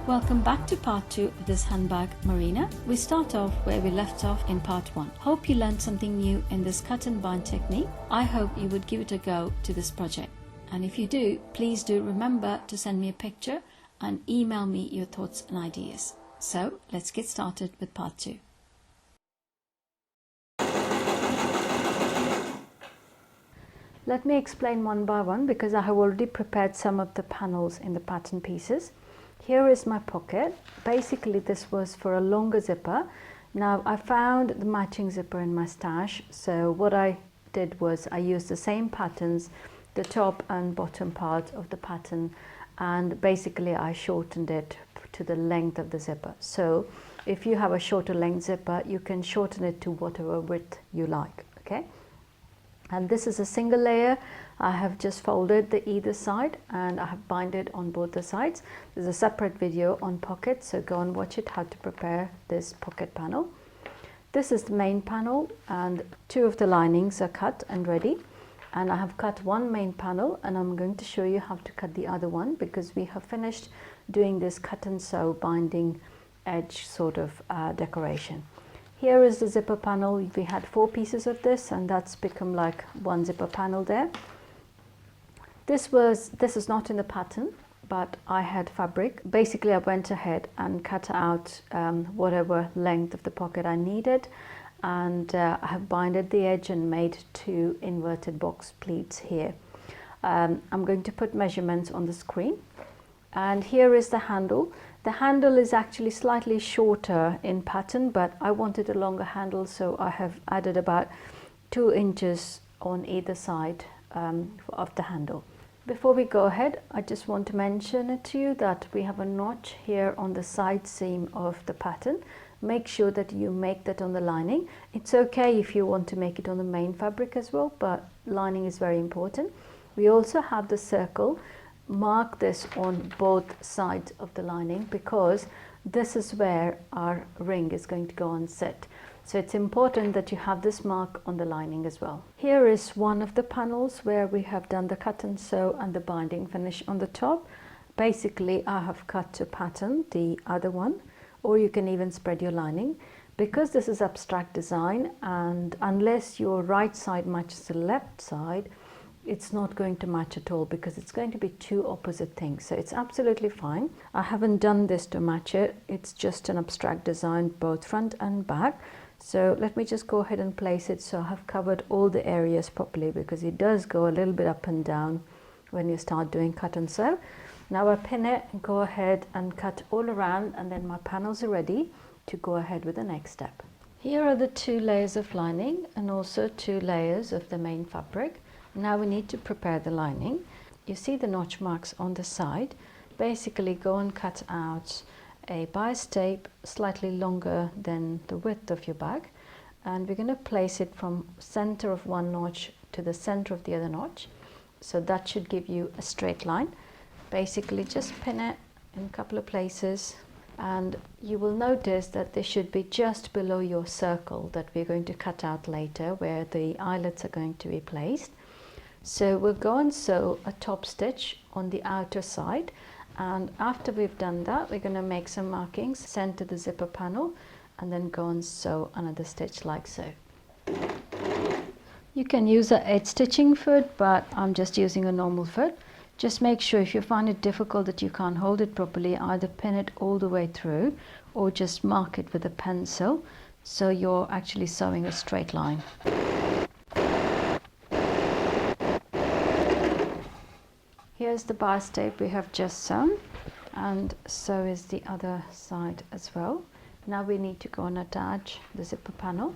Welcome back to part 2 of this handbag, Marina. We start off where we left off in part 1. Hope you learned something new in this cut and bind technique. I hope you would give it a go to this project. And if you do, please do remember to send me a picture and email me your thoughts and ideas. So let's get started with part 2. Let me explain one by one because I have already prepared some of the panels in the pattern pieces. Here is my pocket. Basically this was for a longer zipper. Now I found the matching zipper in my stash, so what I did was I used the same patterns, the top and bottom part of the pattern, and basically I shortened it to the length of the zipper. So if you have a shorter length zipper, you can shorten it to whatever width you like, okay? And this is a single layer. I have just folded the either side and I have binded on both the sides. There's a separate video on pockets, so go and watch it, how to prepare this pocket panel. This is the main panel and 2 of the linings are cut and ready. And I have cut one main panel and I'm going to show you how to cut the other one because we have finished doing this cut and sew binding edge sort of decoration. Here is the zipper panel. We had 4 pieces of this and that's become like one zipper panel there. This is not in the pattern, but I had fabric. Basically I went ahead and cut out whatever length of the pocket I needed, and I have binded the edge and made 2 inverted box pleats here. I'm going to put measurements on the screen, and here is the handle. The handle is actually slightly shorter in pattern, but I wanted a longer handle, so I have added about 2 inches on either side of the handle. Before we go ahead, I just want to mention it to you that we have a notch here on the side seam of the pattern. Make sure that you make that on the lining. It's okay if you want to make it on the main fabric as well, but lining is very important. We also have the circle. Mark this on both sides of the lining because this is where our ring is going to go and sit. So it's important that you have this mark on the lining as well. Here is one of the panels where we have done the cut and sew and the binding finish on the top. Basically I have cut to pattern the other one, or you can even spread your lining. Because this is abstract design and unless your right side matches the left side, it's not going to match at all because it's going to be 2 opposite things. So it's absolutely fine. I haven't done this to match it. It's just an abstract design, both front and back. So let me just go ahead and place it so I have covered all the areas properly, because it does go a little bit up and down when you start doing cut and sew. Now I pin it and go ahead and cut all around, and then my panels are ready to go ahead with the next step. Here are the 2 layers of lining and also 2 layers of the main fabric. Now we need to prepare the lining. You see the notch marks on the side. Basically go and cut out a bias tape slightly longer than the width of your bag, and we're going to place it from center of one notch to the center of the other notch, so that should give you a straight line. Basically just pin it in a couple of places, and you will notice that they should be just below your circle that we're going to cut out later, where the eyelets are going to be placed. So we'll go and sew a top stitch on the outer side, and after we've done that, we're going to make some markings, send to the zipper panel, and then go and sew another stitch like so. You can use an edge stitching foot, but I'm just using a normal foot. Just make sure if you find it difficult that you can't hold it properly, either pin it all the way through or just mark it with a pencil so you're actually sewing a straight line. Here's the bias tape we have just sewn, and so is the other side as well. Now we need to go and attach the zipper panel.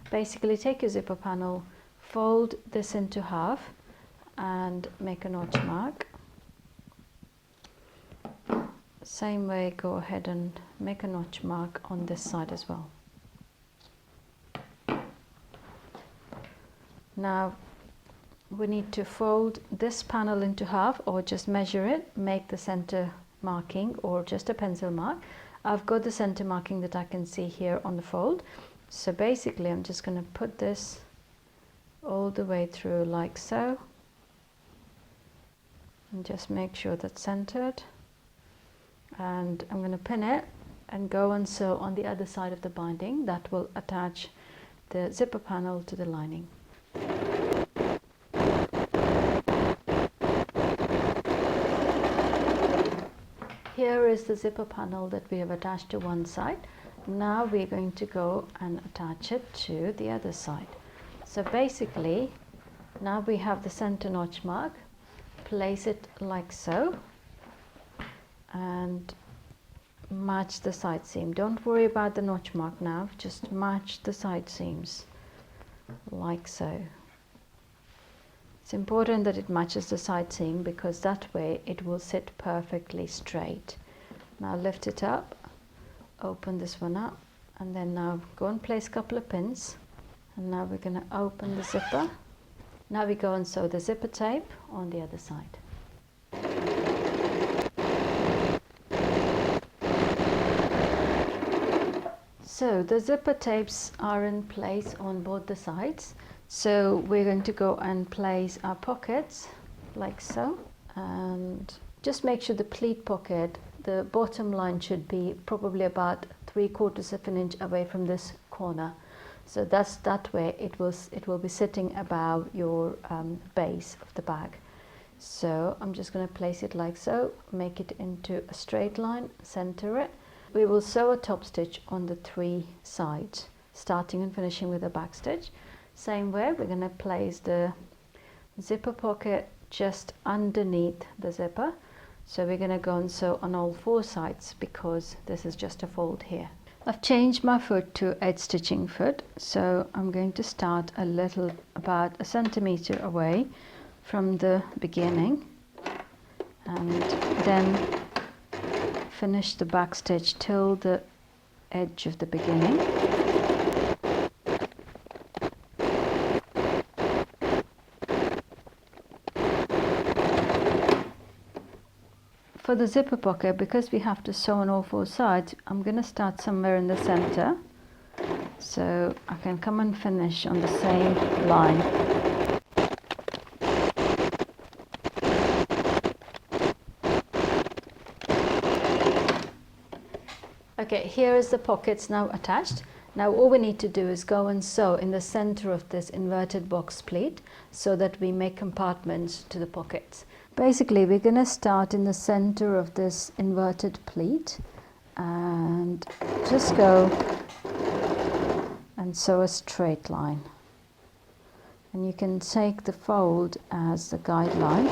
Basically take your zipper panel, fold this into half and make a notch mark. Same way, go ahead and make a notch mark on this side as well. Now we need to fold this panel into half, or just measure it, make the center marking or just a pencil mark. I've got the center marking that I can see here on the fold. So basically I'm just going to put this all the way through like so, and just make sure that's centered, and I'm going to pin it and go and sew on the other side of the binding. That will attach the zipper panel to the lining. Here is the zipper panel that we have attached to one side. Now we're going to go and attach it to the other side. So basically, now we have the center notch mark. Place it like so and match the side seam. Don't worry about the notch mark now, just match the side seams like so. It's important that it matches the side seam because that way it will sit perfectly straight. Now lift it up, open this one up, and then now go and place a couple of pins, and now we're going to open the zipper. Now we go and sew the zipper tape on the other side. So the zipper tapes are in place on both the sides. So we're going to go and place our pockets like so, and just make sure the pleat pocket, the bottom line should be probably about 3/4 of an inch away from this corner. So that way it will be sitting above your base of the bag. So I'm just going to place it like so, make it into a straight line, center it. We will sew a top stitch on the 3 sides, starting and finishing with a back stitch. Same way, we're going to place the zipper pocket just underneath the zipper. So we're going to go and sew on all 4 sides because this is just a fold here. I've changed my foot to edge stitching foot, so I'm going to start a little, about a centimeter away from the beginning, and then finish the back stitch till the edge of the beginning. For the zipper pocket, because we have to sew on all 4 sides, I'm going to start somewhere in the center so I can come and finish on the same line. Okay, here is the pockets now attached. Now all we need to do is go and sew in the center of this inverted box pleat so that we make compartments to the pockets. Basically, we're going to start in the center of this inverted pleat and just go and sew a straight line. And you can take the fold as the guideline.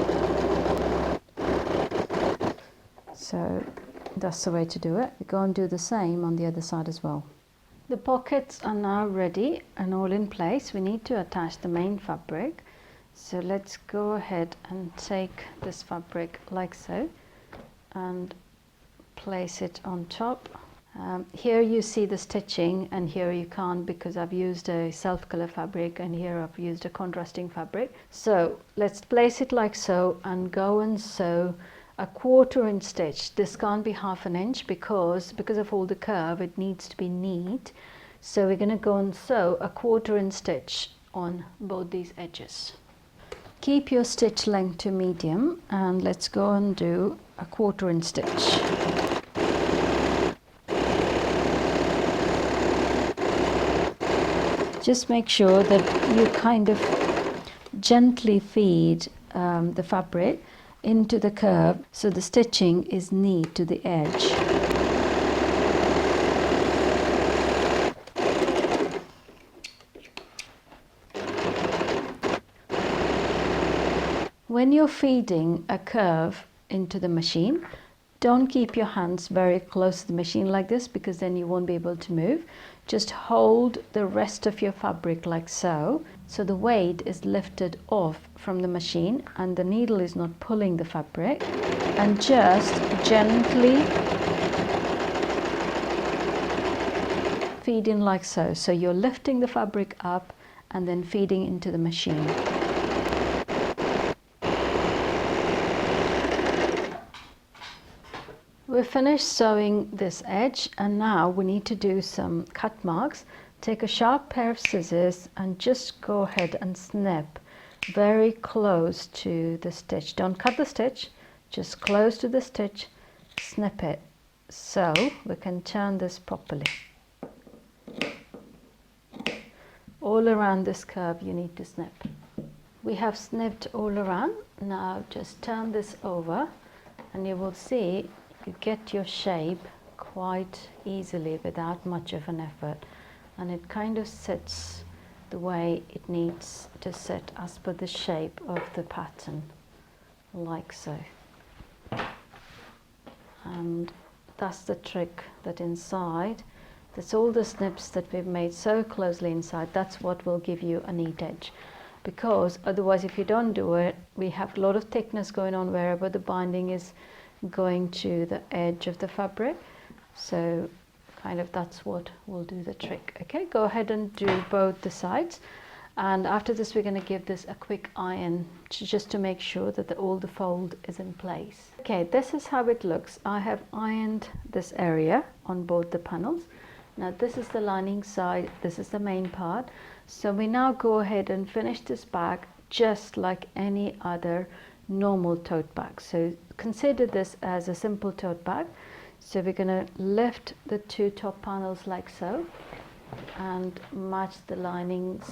So that's the way to do it. We go and do the same on the other side as well. The pockets are now ready and all in place. We need to attach the main fabric. So let's go ahead and take this fabric like so and place it on top. Here you see the stitching, and here you can't because I've used a self-color fabric and here I've used a contrasting fabric. So let's place it like so and go and sew a 1/4 inch stitch. This can't be 1/2 inch because of all the curve, it needs to be neat. So we're going to go and sew a 1/4 inch stitch on both these edges. Keep your stitch length to medium and let's go and do a 1/4 inch stitch. Just make sure that you kind of gently feed the fabric into the curve so the stitching is neat to the edge. When you're feeding a curve into the machine, don't keep your hands very close to the machine like this because then you won't be able to move. Just hold the rest of your fabric like so, so the weight is lifted off from the machine and the needle is not pulling the fabric, and just gently feed in like so. So you're lifting the fabric up and then feeding into the machine. We're finished sewing this edge, and now we need to do some cut marks. Take a sharp pair of scissors and just go ahead and snip very close to the stitch. Don't cut the stitch, just close to the stitch, snip it so we can turn this properly. All around this curve you need to snip. We have snipped all around. Now just turn this over and you will see you get your shape quite easily without much of an effort, and it kind of sits the way it needs to sit as per the shape of the pattern, like so. And that's the trick, that inside, that's all the snips that we've made so closely inside, that's what will give you a neat edge. Because otherwise, if you don't do it, we have a lot of thickness going on wherever the binding is going to the edge of the fabric. So kind of that's what will do the trick. Okay, go ahead and do both the sides, and after this we're going to give this a quick iron just to make sure that all the fold is in place. Okay, this is how it looks. I have ironed this area on both the panels. Now this is the lining side, this is the main part. So we now go ahead and finish this bag just like any other normal tote bag. So consider this as a simple tote bag. So we're going to lift the two top panels like so and match the linings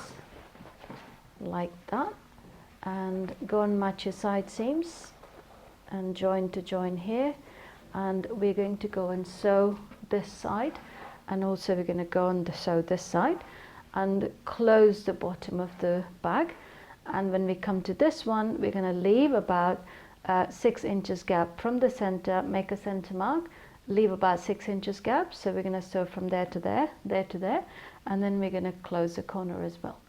like that, and go and match your side seams and join to join here, and we're going to go and sew this side, and also we're going to go and sew this side and close the bottom of the bag. And when we come to this one, we're going to leave about 6 inches gap from the center, make a center mark, leave about 6 inches gap. So we're going to sew from there to there, there to there, and then we're going to close the corner as well.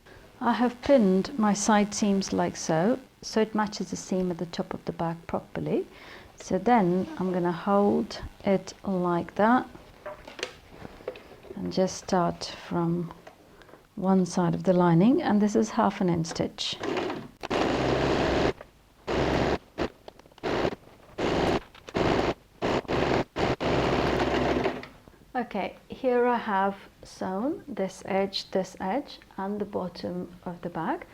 I have pinned my side seams like so, so it matches the seam at the top of the bag properly. So then I'm going to hold it like that and just start from one side of the lining, and this is 1/2 inch stitch. Okay, here I have sewn this edge, and the bottom of the bag,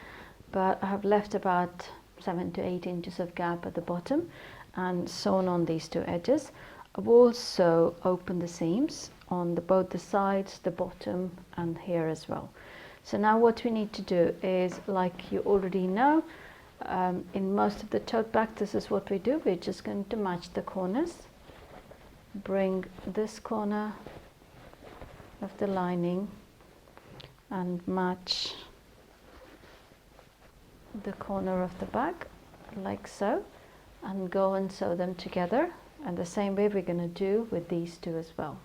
but I have left about 7 to 8 inches of gap at the bottom and sewn on these two edges. I've also opened the seams on both the sides, the bottom, and here as well. So now what we need to do is, like you already know, in most of the tote bags, this is what we do. We're just going to match the corners. Bring this corner of the lining and match the corner of the bag like so, and go and sew them together, and the same way we're going to do with these two as well.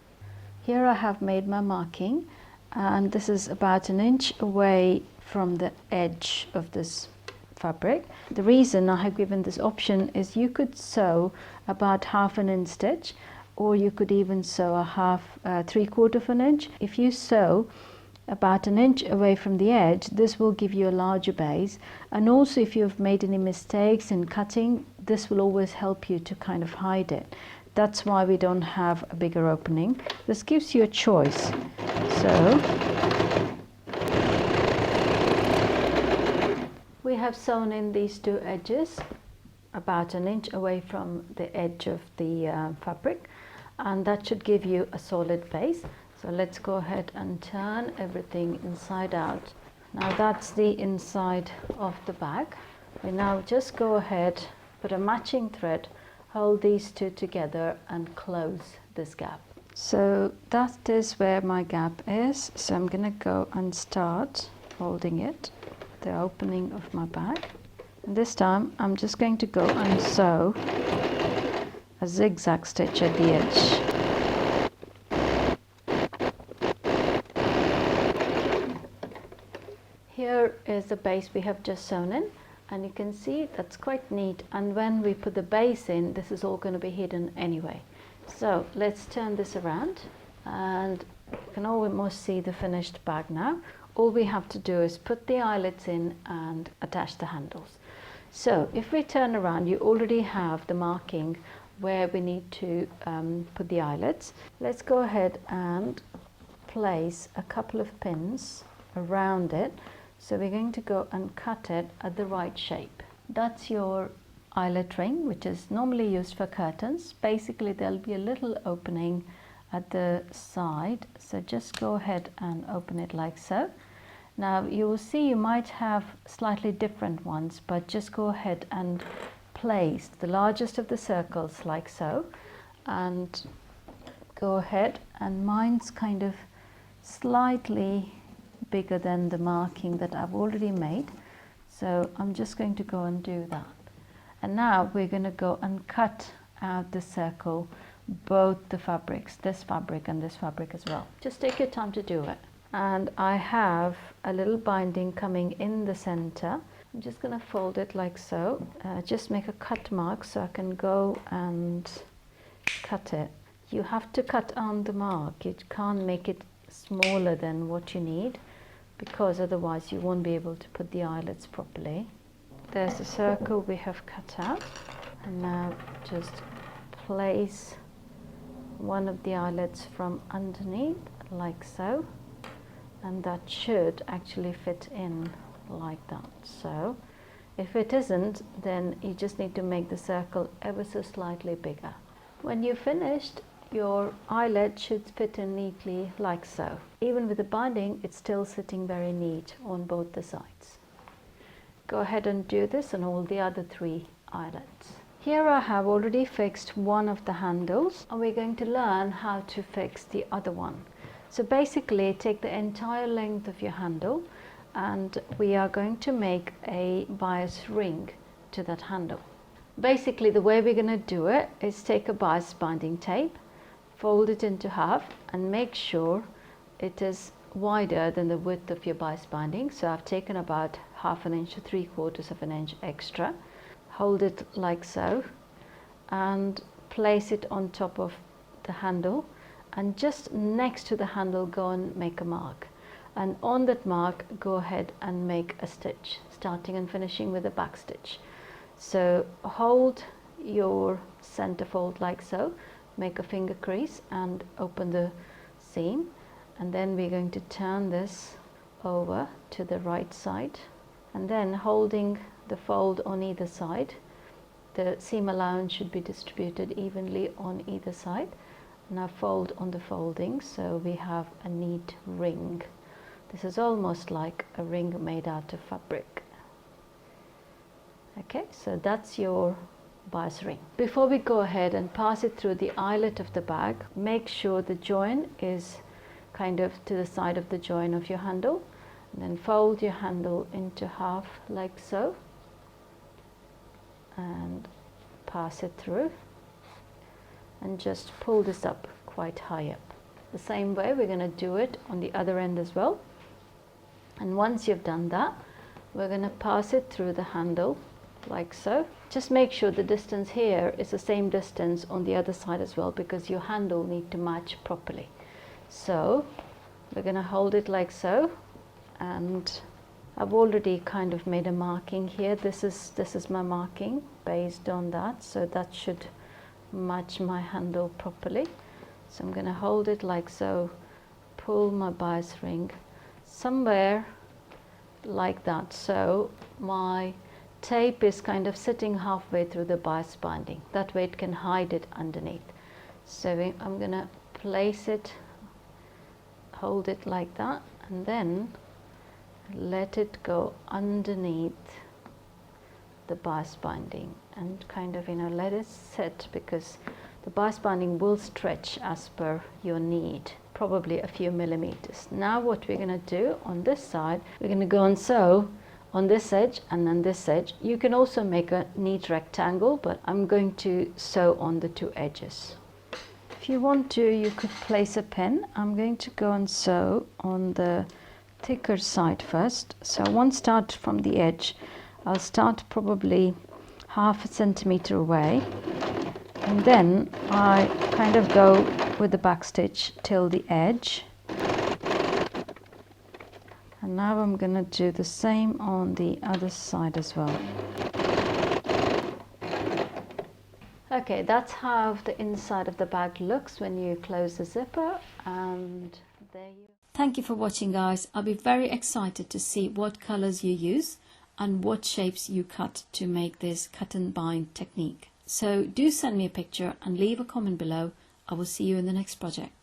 Here I have made my marking, and this is about 1 inch away from the edge of this fabric. The reason I have given this option is you could sew about 1/2 inch stitch, or you could even sew a 3/4 of an inch. If you sew about 1 inch away from the edge, this will give you a larger base, and also if you've made any mistakes in cutting, this will always help you to kind of hide it. That's why we don't have a bigger opening. This gives you a choice. So we have sewn in these two edges about 1 inch away from the edge of the fabric, and that should give you a solid base. So let's go ahead and turn everything inside out. Now that's the inside of the bag. We now just go ahead, put a matching thread, hold these two together and close this gap. So that is where my gap is. So I'm going to go and start holding it, the opening of my bag. And this time I'm just going to go and sew a zigzag stitch at the edge. Here is the base we have just sewn in, and you can see that's quite neat, and when we put the base in, this is all going to be hidden anyway. So let's turn this around, and you can almost see the finished bag now. All we have to do is put the eyelets in and attach the handles. So if we turn around, you already have the marking where we need to put the eyelets. Let's go ahead and place a couple of pins around it. So we're going to go and cut it at the right shape. That's your eyelet ring, which is normally used for curtains. Basically there'll be a little opening at the side, so just go ahead and open it like so. Now you will see you might have slightly different ones, but just go ahead and place the largest of the circles like so, and go ahead, and mine's kind of slightly bigger than the marking that I've already made, so I'm just going to go and do that. And now we're going to go and cut out the circle, both the fabrics, this fabric and this fabric as well. Just take your time to do it. And I have a little binding coming in the center. I'm just going to fold it like so, just make a cut mark so I can go and cut it. You have to cut on the mark, you can't make it smaller than what you need, because otherwise you won't be able to put the eyelets properly. There's the circle we have cut out, and now just place one of the eyelets from underneath like so, and that should actually fit in like that. So if it isn't, then you just need to make the circle ever so slightly bigger. When you've finished, your eyelet should fit in neatly like so. Even with the binding, it's still sitting very neat on both the sides. Go ahead and do this on all the other 3 eyelets. Here I have already fixed one of the handles, and we're going to learn how to fix the other one. So basically take the entire length of your handle, and we are going to make a bias ring to that handle. Basically the way we're going to do it is take a bias binding tape, fold it into half, and make sure it is wider than the width of your bias binding. So I've taken about 1/2 inch to 3/4 inch extra. Hold it like so and place it on top of the handle, and just next to the handle go and make a mark, and on that mark go ahead and make a stitch, starting and finishing with a back stitch. So hold your center fold like so, make a finger crease and open the seam, and then we're going to turn this over to the right side, and then holding the fold on either side, the seam allowance should be distributed evenly on either side. Now fold on the folding so we have a neat ring. This is almost like a ring made out of fabric. Okay, so that's your bias ring. Before we go ahead and pass it through the eyelet of the bag, make sure the join is kind of to the side of the join of your handle, and then fold your handle into half like so and pass it through, and just pull this up quite high up. The same way we're going to do it on the other end as well. And once you've done that, we're going to pass it through the handle like so. Just make sure the distance here is the same distance on the other side as well, because your handle need to match properly. So we're going to hold it like so, and I've already kind of made a marking here. This is my marking based on that, so that should match my handle properly. So I'm going to hold it like so, pull my bias ring somewhere like that, so my tape is kind of sitting halfway through the bias binding. That way it can hide it underneath. So I'm going to place it, hold it like that, and then let it go underneath the bias binding, and kind of, let it sit, because the bias binding will stretch as per your need, probably a few millimeters. Now what we're going to do on this side, we're going to go and sew on this edge and on this edge. You can also make a neat rectangle, but I'm going to sew on the 2 edges. If you want to, you could place a pin. I'm going to go and sew on the thicker side first. So I won't start from the edge. I'll start probably 1/2 centimeter away, and then I kind of go with the back stitch till the edge. And now I'm going to do the same on the other side as well. Okay, that's how the inside of the bag looks when you close the zipper, and there you. Thank you for watching, guys. I'll be very excited to see what colors you use and what shapes you cut to make this cut and bind technique. So do send me a picture and leave a comment below. I will see you in the next project.